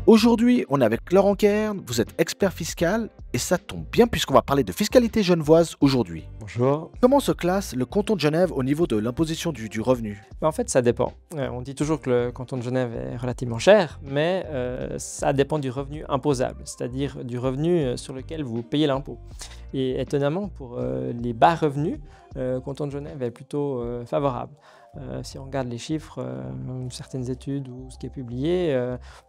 Aujourd'hui, on est avec Laurent Kern, vous êtes expert fiscal et ça tombe bien puisqu'on va parler de fiscalité genevoise aujourd'hui. Bonjour. Comment se classe le canton de Genève au niveau de l'imposition du revenu? En fait, ça dépend. On dit toujours que le canton de Genève est relativement cher, mais ça dépend du revenu imposable, c'est-à-dire du revenu sur lequel vous payez l'impôt. Et étonnamment, pour les bas revenus, le canton de Genève est plutôt favorable. Si on regarde les chiffres, certaines études ou ce qui est publié,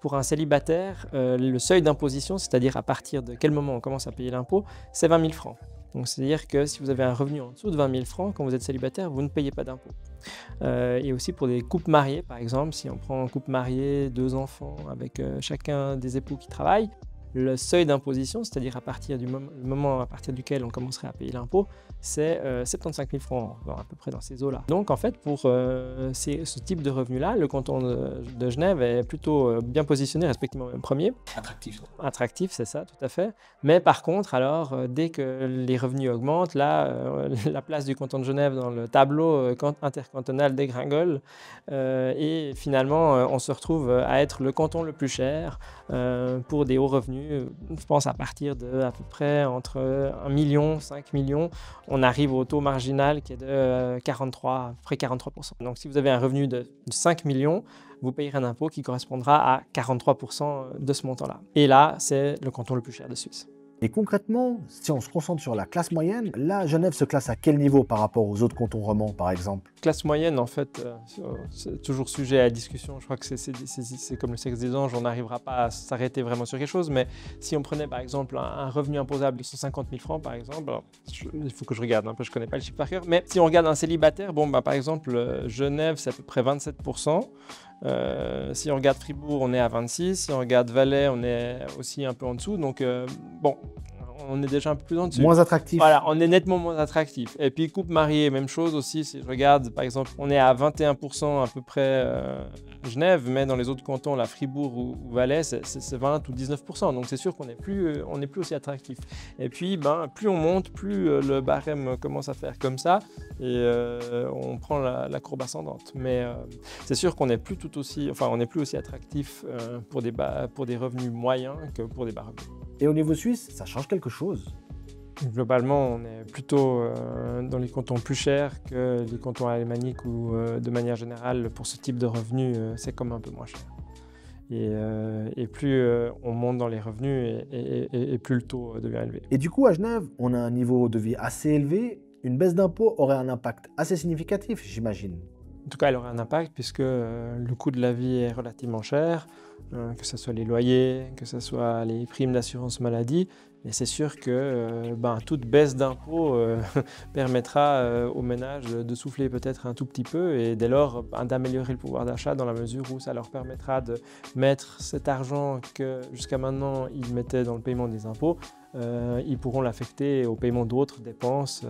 pour un célibataire, le seuil d'imposition, c'est-à-dire à partir de quel moment on commence à payer l'impôt, c'est 20 000 francs. Donc c'est-à-dire que si vous avez un revenu en dessous de 20 000 francs, quand vous êtes célibataire, vous ne payez pas d'impôt. Et aussi pour des couples mariés, par exemple, si on prend un couple marié, 2 enfants, avec chacun des époux qui travaillent, le seuil d'imposition, c'est-à-dire à partir du moment à partir duquel on commencerait à payer l'impôt, c'est 75 000 francs, à peu près dans ces eaux-là. Donc en fait, pour ce type de revenu-là, le canton de Genève est plutôt bien positionné, respectivement même premier. Attractif. Attractif, c'est ça, tout à fait. Mais par contre, alors, dès que les revenus augmentent, là, la place du canton de Genève dans le tableau intercantonal dégringole. Et finalement, on se retrouve à être le canton le plus cher pour des hauts revenus. Je pense à partir de à peu près entre 1 million, 5 millions, on arrive au taux marginal qui est de 43, à peu près 43%. Donc si vous avez un revenu de 5 millions, vous payerez un impôt qui correspondra à 43% de ce montant-là. Et là, c'est le canton le plus cher de Suisse. Et concrètement, si on se concentre sur la classe moyenne, là, Genève se classe à quel niveau par rapport aux autres cantons romans, par exemple? Classe moyenne, en fait, c'est toujours sujet à discussion. Je crois que c'est comme le sexe des anges, on n'arrivera pas à s'arrêter vraiment sur quelque chose. Mais si on prenait, par exemple, un revenu imposable de 150 000 francs, par exemple, alors, il faut que je regarde, je ne connais pas le chiffre par cœur, mais si on regarde un célibataire, par exemple, Genève, c'est à peu près 27%. Si on regarde Fribourg, on est à 26%. Si on regarde Valais, on est aussi un peu en dessous. Donc, on est déjà un peu plus en dessous. Moins attractif. Voilà, on est nettement moins attractif. Et puis, couple marié, même chose aussi. Si je regarde, par exemple, on est à 21% à peu près à Genève, mais dans les autres cantons, là, Fribourg ou Valais, c'est 20 ou 19%. Donc, c'est sûr qu'on n'est plus aussi attractif. Et puis, plus on monte, plus le barème commence à faire comme ça. Et on prend la courbe ascendante. Mais c'est sûr qu'on n'est plus on n'est plus aussi attractif pour des revenus moyens que pour des bas revenus. Et au niveau suisse, ça change quelque chose? Globalement, on est plutôt dans les cantons plus chers que les cantons alémaniques où, de manière générale, pour ce type de revenus, c'est comme un peu moins cher. Et plus on monte dans les revenus et plus le taux devient élevé. Et du coup, à Genève, on a un niveau de vie assez élevé. Une baisse d'impôt aurait un impact assez significatif, j'imagine. En tout cas, elle aurait un impact puisque le coût de la vie est relativement cher, que ce soit les loyers, que ce soit les primes d'assurance maladie. Et c'est sûr que toute baisse d'impôt permettra aux ménages de souffler peut-être un tout petit peu et dès lors d'améliorer le pouvoir d'achat dans la mesure où ça leur permettra de mettre cet argent que jusqu'à maintenant ils mettaient dans le paiement des impôts. Ils pourront l'affecter au paiement d'autres dépenses,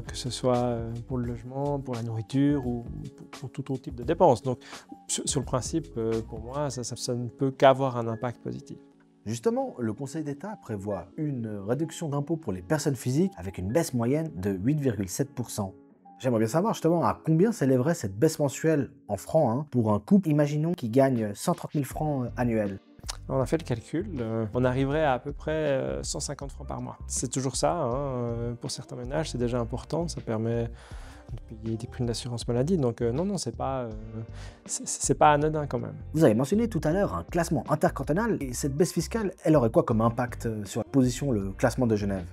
que ce soit pour le logement, pour la nourriture ou pour tout autre type de dépenses. Donc, sur le principe, pour moi, ça ne peut qu'avoir un impact positif. Justement, le Conseil d'État prévoit une réduction d'impôt pour les personnes physiques avec une baisse moyenne de 8,7%. J'aimerais bien savoir justement à combien s'élèverait cette baisse mensuelle en francs pour un couple, imaginons, qui gagne 130 000 francs annuels. On a fait le calcul, on arriverait à peu près 150 francs par mois. C'est toujours ça, pour certains ménages, c'est déjà important, ça permet de payer des primes d'assurance maladie, donc non, c'est pas anodin quand même. Vous avez mentionné tout à l'heure un classement intercantonal, et cette baisse fiscale, elle aurait quoi comme impact sur la position, le classement de Genève?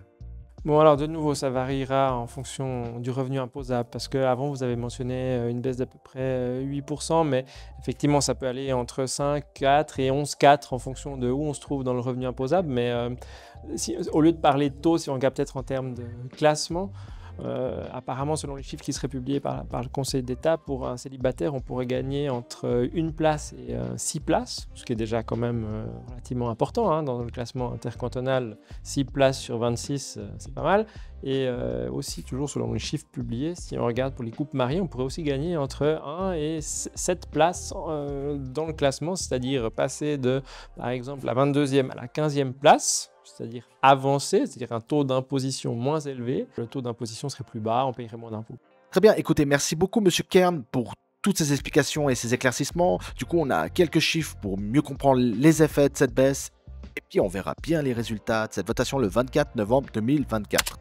Bon, alors de nouveau, ça variera en fonction du revenu imposable parce qu'avant, vous avez mentionné une baisse d'à peu près 8%, mais effectivement, ça peut aller entre 5, 4 et 11, 4 en fonction de où on se trouve dans le revenu imposable. Mais au lieu de parler de taux, si on regarde peut-être en termes de classement, apparemment, selon les chiffres qui seraient publiés par le Conseil d'État, pour un célibataire, on pourrait gagner entre 1 place et 6 places, ce qui est déjà quand même relativement important dans le classement intercantonal. 6 places sur 26, c'est pas mal. Et aussi, toujours selon les chiffres publiés, si on regarde pour les couples mariés, on pourrait aussi gagner entre 1 et 7 places dans le classement, c'est-à-dire passer de, par exemple, la 22e à la 15e place, c'est-à-dire avancé, c'est-à-dire un taux d'imposition moins élevé. Le taux d'imposition serait plus bas, on paierait moins d'impôts. Très bien, écoutez, merci beaucoup Monsieur Kern pour toutes ces explications et ces éclaircissements. Du coup, on a quelques chiffres pour mieux comprendre les effets de cette baisse. Et puis, on verra bien les résultats de cette votation le 24 novembre 2024.